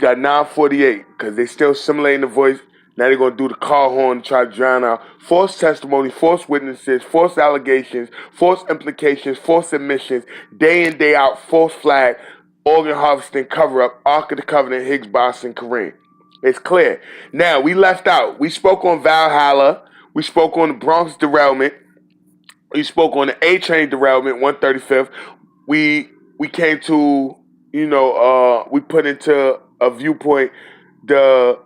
Got 948 because they still simulating the voice. Now they're going to do the car horn to try to drown out false testimony, false witnesses, false allegations, false implications, false admissions, day in, day out, false flag, organ harvesting, cover up, Ark of the Covenant, Higgs, Boss, and Kareem. It's clear. Now, we left out. We spoke on Valhalla. We spoke on the Bronx derailment. We spoke on the A train derailment, 135th. We came to, we put into a viewpoint the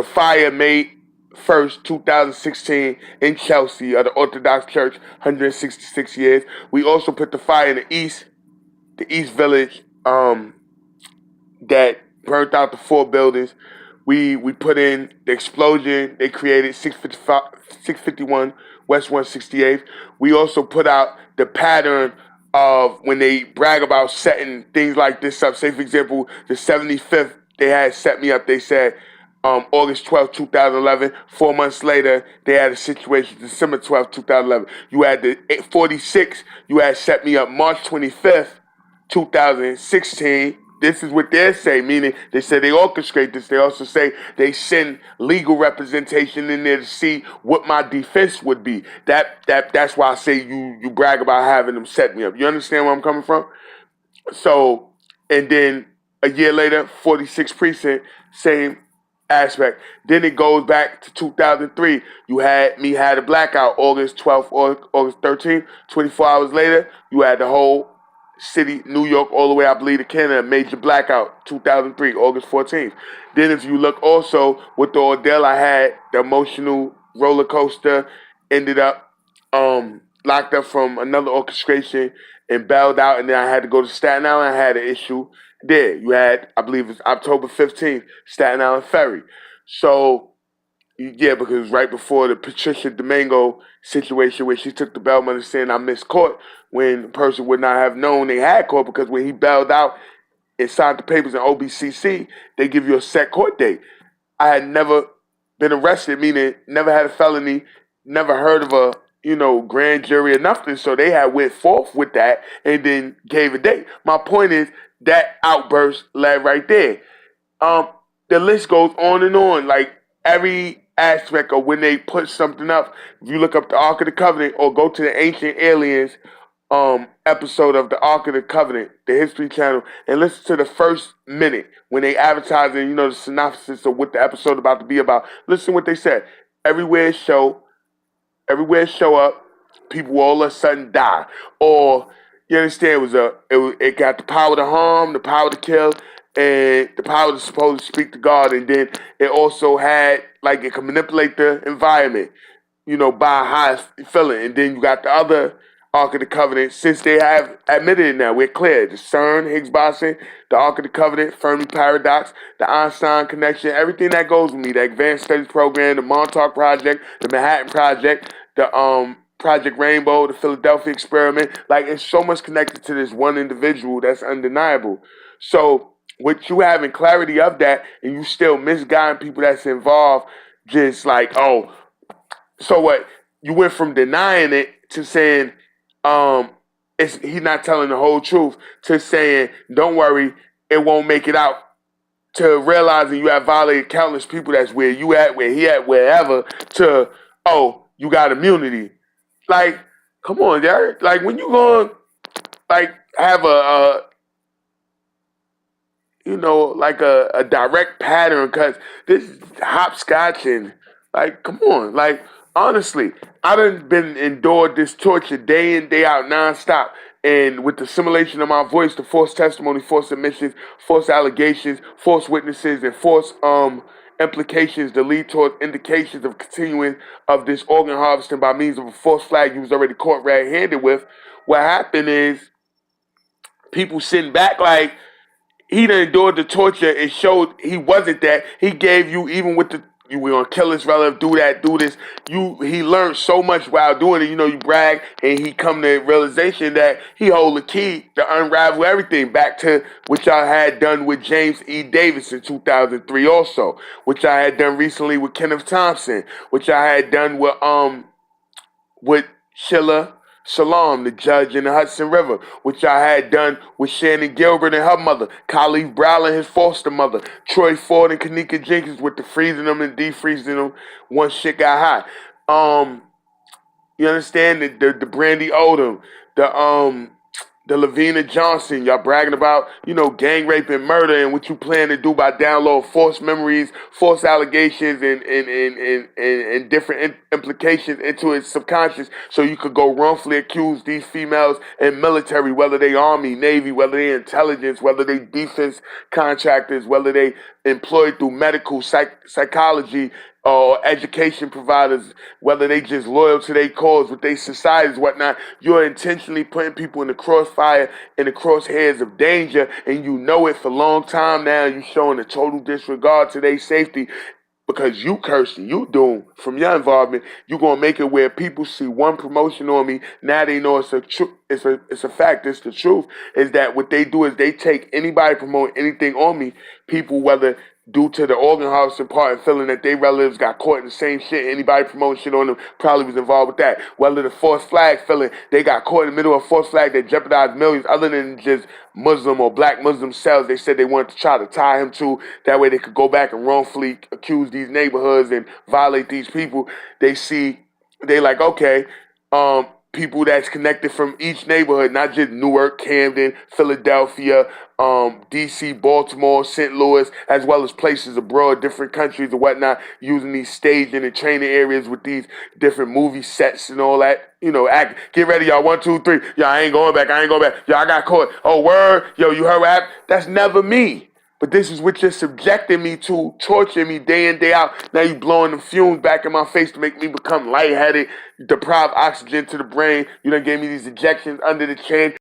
fire May 1st, 2016 in Chelsea of the Orthodox Church, 166 years. We also put the fire in the East Village, that burnt out the 4 buildings. We put in the explosion they created, 651 West 168th. We also put out the pattern of when they brag about setting things like this up. Say, for example, the 75th, they had set me up. They said August 12th, 2011. 4 months later, they had a situation, December 12th, 2011. You had the 46, you had set me up March 25th, 2016. This is what they say, meaning they say they orchestrate this. They also say they send legal representation in there to see what my defense would be. That's why I say you brag about having them set me up. You understand where I'm coming from? So, and then a year later, 46 precinct, same aspect. Then it goes back to 2003. You had a blackout August 12th, August 13th. 24 hours later, you had the whole city, New York, all the way, I believe, to Canada, major blackout, 2003, August 14th. Then if you look also with the ordeal I had, the emotional roller coaster, ended up locked up from another orchestration and bailed out, and then I had to go to Staten Island. I had an issue there. You had, I believe it's October 15th, Staten Island Ferry. So, yeah, because it was right before the Patricia Domingo situation where she took the bail money saying I missed court when the person would not have known they had court, because when he bailed out and signed the papers in OBCC, they give you a set court date. I had never been arrested, meaning never had a felony, never heard of a, grand jury or nothing. So they had went forth with that and then gave a date. My point is that outburst led right there. The list goes on and on. Like every aspect of when they put something up. If you look up the Ark of the Covenant or go to the Ancient Aliens episode of the Ark of the Covenant, the History Channel, and listen to the first minute when they advertising, the synopsis of what the episode about to be about. Listen what they said. Everywhere it show up, people all of a sudden die. Or you understand, it got the power to harm, the power to kill, and the power to supposed to speak to God, and then it also had like it can manipulate the environment, by how it's feeling. And then you got the other Ark of the Covenant, since they have admitted it now, we're clear. The CERN, Higgs boson, the Ark of the Covenant, Fermi Paradox, the Einstein Connection, everything that goes with me, the Advanced Studies Program, the Montauk Project, the Manhattan Project, the Project Rainbow, the Philadelphia Experiment. Like, it's so much connected to this one individual that's undeniable. So, with you having clarity of that, and you still misguiding people that's involved, just like, oh, so what? You went from denying it to saying, he's not telling the whole truth, to saying, don't worry, it won't make it out, to realizing you have violated countless people that's where you at, where he at, wherever, to, oh, you got immunity. Like, come on, Derek. Like, when you going, like, have a direct pattern, because this is hopscotching. Like, come on. Like, honestly, I done been endured this torture day in, day out, nonstop. And with the simulation of my voice, the false testimony, false admissions, false allegations, false witnesses, and false implications that lead towards indications of continuing of this organ harvesting by means of a false flag you was already caught red-handed with, what happened is people sitting back like, he done endured the torture. It showed he wasn't that. He gave you, even with the, you were gonna kill his relative, do that, do this. He learned so much while doing it. You brag, and he come to realization that he hold the key to unravel everything back to what y'all had done with James E. Davis in 2003 also, which I had done recently with Kenneth Thompson, which I had done with Sheila Shalom, the judge in the Hudson River, which I had done with Shannon Gilbert and her mother, Khalif Browell and his foster mother, Troy Ford and Kanika Jenkins with the freezing them and defreezing them once shit got hot. You understand the Brandy Odom, the Lavina Johnson, y'all bragging about, gang rape and murder and what you plan to do by download false memories, false allegations, and different implications into its subconscious so you could go wrongfully accuse these females in military, whether they Army, Navy, whether they intelligence, whether they defense contractors, whether they employed through medical, psychology, or education providers, whether they just loyal to their cause, with their societies, whatnot. You're intentionally putting people in the crossfire, in the crosshairs of danger, and you know it for a long time now. You showing a total disregard to their safety because you cursing, you doing from your involvement. You gonna make it where people see one promotion on me. Now they know it's a it's a fact. It's the truth. Is that what they do is they take anybody promoting anything on me. People, whether due to the organ harvesting part and feeling that their relatives got caught in the same shit, anybody promoting shit on them probably was involved with that. Whether the false flag feeling they got caught in the middle of a false flag that jeopardized millions, other than just Muslim or black Muslim cells, they said they wanted to try to tie him to. That way they could go back and wrongfully accuse these neighborhoods and violate these people. They like, okay, people that's connected from each neighborhood, not just Newark, Camden, Philadelphia, DC, Baltimore, St. Louis, as well as places abroad, different countries and whatnot, using these staging and training areas with these different movie sets and all that. Get ready, y'all. 1, 2, 3. Y'all, I ain't going back. I ain't going back. Y'all, I got caught. Oh, word. Yo, you heard rap? That's never me. But this is what you're subjecting me to, torturing me day in, day out. Now you blowing the fumes back in my face to make me become lightheaded, deprive oxygen to the brain. You done gave me these injections under the chin.